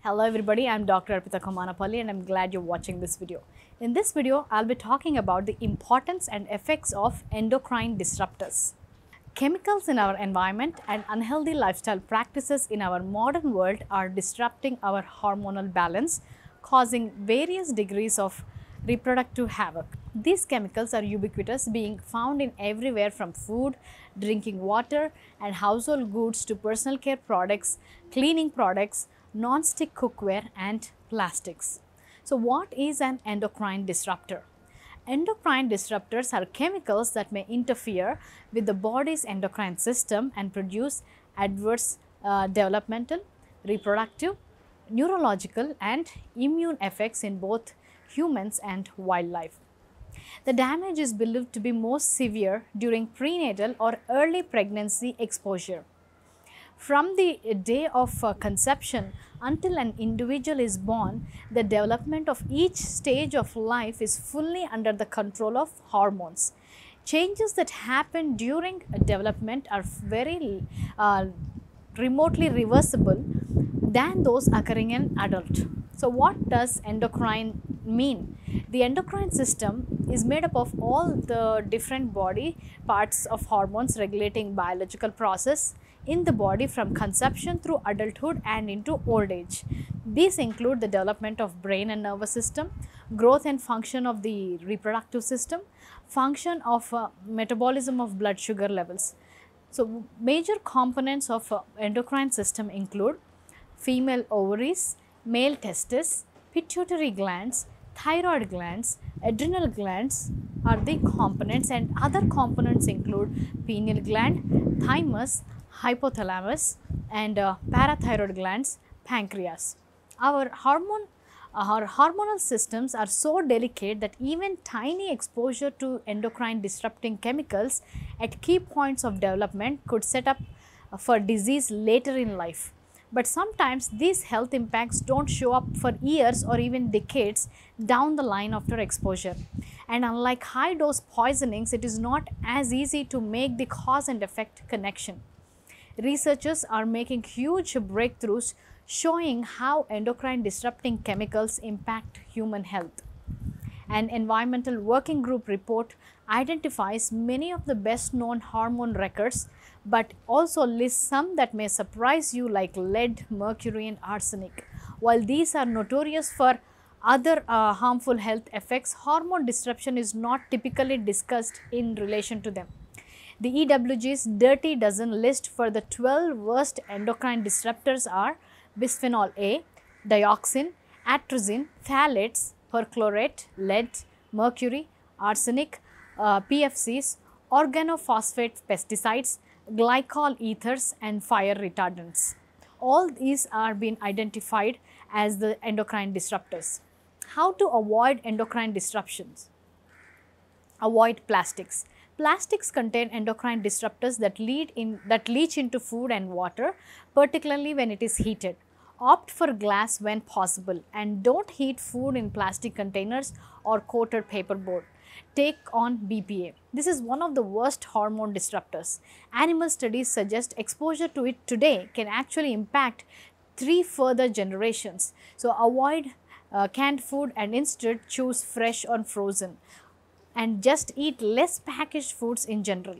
Hello everybody, I'm Dr. Arpitha Komanapalli and I'm glad you're watching this video. In this video, I'll be talking about the importance and effects of endocrine disruptors. Chemicals in our environment and unhealthy lifestyle practices in our modern world are disrupting our hormonal balance, causing various degrees of reproductive havoc. These chemicals are ubiquitous, being found in everywhere from food, drinking water and household goods to personal care products, cleaning products, non-stick cookware and plastics. So what is an endocrine disruptor? Endocrine disruptors are chemicals that may interfere with the body's endocrine system and produce adverse developmental, reproductive, neurological and immune effects in both humans and wildlife. The damage is believed to be most severe during prenatal or early pregnancy exposure. From the day of conception until an individual is born, the development of each stage of life is fully under the control of hormones. Changes that happen during development are very remotely reversible than those occurring in adult. So what does endocrine mean? The endocrine system is made up of all the different body parts of hormones regulating biological process in the body from conception through adulthood and into old age. These include the development of brain and nervous system, growth and function of the reproductive system, function of metabolism of blood sugar levels. So major components of endocrine system include female ovaries, male testes, pituitary glands, thyroid glands, adrenal glands are the components, and other components include pineal gland, thymus, hypothalamus and parathyroid glands, pancreas. Our hormonal systems are so delicate that even tiny exposure to endocrine disrupting chemicals at key points of development could set up for disease later in life. But sometimes these health impacts don't show up for years or even decades down the line after exposure. And unlike high dose poisonings, it is not as easy to make the cause and effect connection. Researchers are making huge breakthroughs showing how endocrine disrupting chemicals impact human health. An environmental working group report identifies many of the best known hormone records, but also lists some that may surprise you like lead, mercury and arsenic. While these are notorious for other harmful health effects, hormone disruption is not typically discussed in relation to them. The EWG's Dirty Dozen list for the 12 worst endocrine disruptors are bisphenol A, dioxin, atrazine, phthalates, perchlorate, lead, mercury, arsenic, PFCs, organophosphate pesticides, glycol ethers and fire retardants. All these are being identified as the endocrine disruptors. How to avoid endocrine disruptions? Avoid plastics. Plastics contain endocrine disruptors that leach into food and water, particularly when it is heated. Opt for glass when possible and don't heat food in plastic containers or coated paperboard. Take on BPA. This is one of the worst hormone disruptors. Animal studies suggest exposure to it today can actually impact 3 further generations. So avoid canned food and instead choose fresh or frozen. And just eat less packaged foods in general.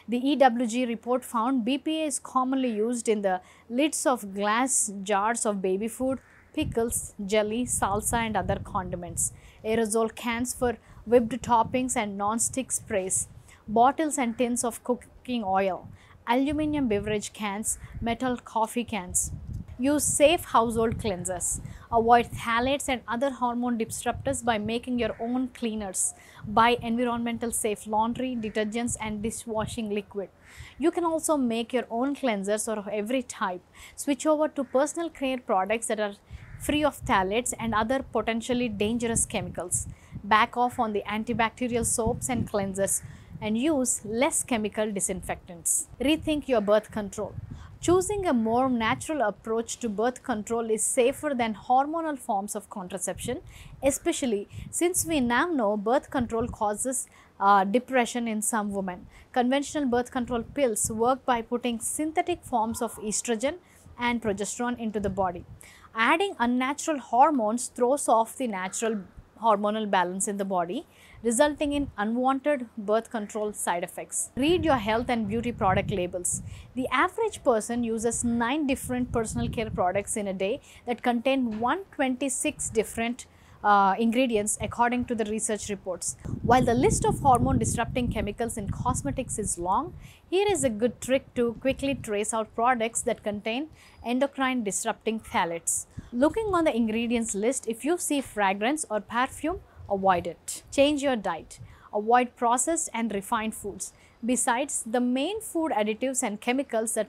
The EWG report found BPA is commonly used in the lids of glass jars of baby food, pickles, jelly, salsa and other condiments, aerosol cans for whipped toppings and non-stick sprays, bottles and tins of cooking oil, aluminum beverage cans, metal coffee cans. Use safe household cleansers. Avoid phthalates and other hormone disruptors by making your own cleaners. Buy environmental safe laundry, detergents and dishwashing liquid. You can also make your own cleansers of every type. Switch over to personal care products that are free of phthalates and other potentially dangerous chemicals. Back off on the antibacterial soaps and cleansers and use less chemical disinfectants. Rethink your birth control. Choosing a more natural approach to birth control is safer than hormonal forms of contraception, especially since we now know birth control causes depression in some women. Conventional birth control pills work by putting synthetic forms of estrogen and progesterone into the body. Adding unnatural hormones throws off the natural hormonal balance in the body, resulting in unwanted birth control side effects. Read your health and beauty product labels. The average person uses 9 different personal care products in a day that contain 126 different ingredients according to the research reports. While the list of hormone disrupting chemicals in cosmetics is long, here is a good trick to quickly trace out products that contain endocrine disrupting phthalates. Looking on the ingredients list, if you see fragrance or perfume, avoid it. Change your diet. Avoid processed and refined foods. Besides, the main food additives and chemicals that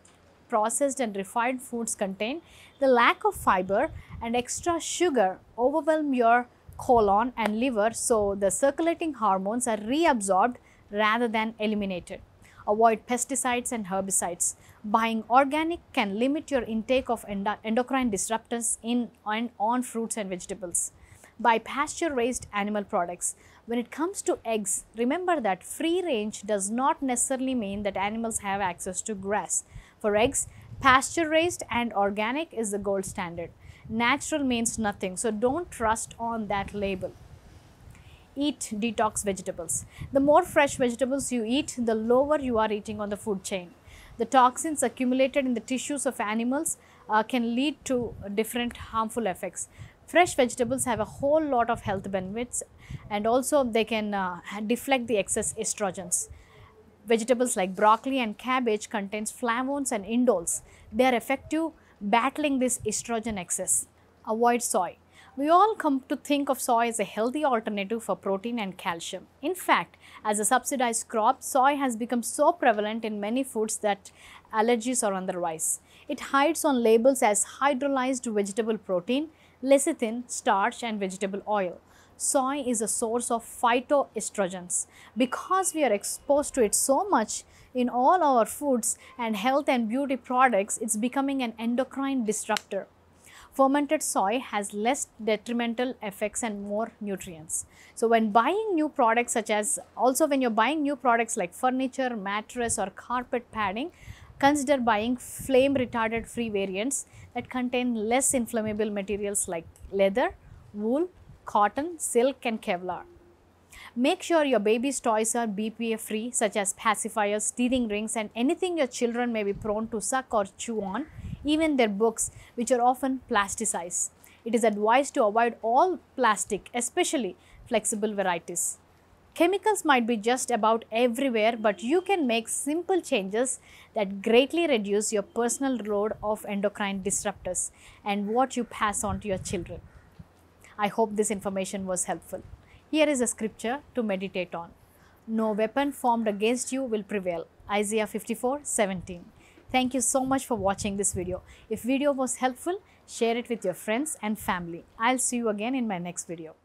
processed and refined foods contain, the lack of fiber and extra sugar overwhelm your colon and liver, so the circulating hormones are reabsorbed rather than eliminated. Avoid pesticides and herbicides. Buying organic can limit your intake of endocrine disruptors in and on fruits and vegetables. Buy pasture-raised animal products. When it comes to eggs, remember that free range does not necessarily mean that animals have access to grass. For eggs, pasture-raised and organic is the gold standard. Natural means nothing, so don't trust on that label. Eat detox vegetables. The more fresh vegetables you eat, the lower you are eating on the food chain. The toxins accumulated in the tissues of animals can lead to different harmful effects. Fresh vegetables have a whole lot of health benefits, and also they can deflect the excess estrogens. Vegetables like broccoli and cabbage contains flavones and indoles. They are effective battling this estrogen excess. Avoid soy. We all come to think of soy as a healthy alternative for protein and calcium. In fact, as a subsidized crop, soy has become so prevalent in many foods that allergies are on the rise. It hides on labels as hydrolyzed vegetable protein, lecithin, starch and vegetable oil. Soy is a source of phytoestrogens. Because we are exposed to it so much in all our foods and health and beauty products, it's becoming an endocrine disruptor. Fermented soy has less detrimental effects and more nutrients. So when buying new products when you're buying new products like furniture, mattress or carpet padding, consider buying flame retardant free variants that contain less inflammable materials like leather, wool, cotton, silk and Kevlar. Make sure your baby's toys are BPA free, such as pacifiers, teething rings and anything your children may be prone to suck or chew on, even their books, which are often plasticized. It is advised to avoid all plastic, especially flexible varieties. Chemicals might be just about everywhere, but you can make simple changes that greatly reduce your personal load of endocrine disruptors and what you pass on to your children. I hope this information was helpful. Here is a scripture to meditate on. No weapon formed against you will prevail. Isaiah 54:17. Thank you so much for watching this video. If video was helpful, share it with your friends and family. I'll see you again in my next video.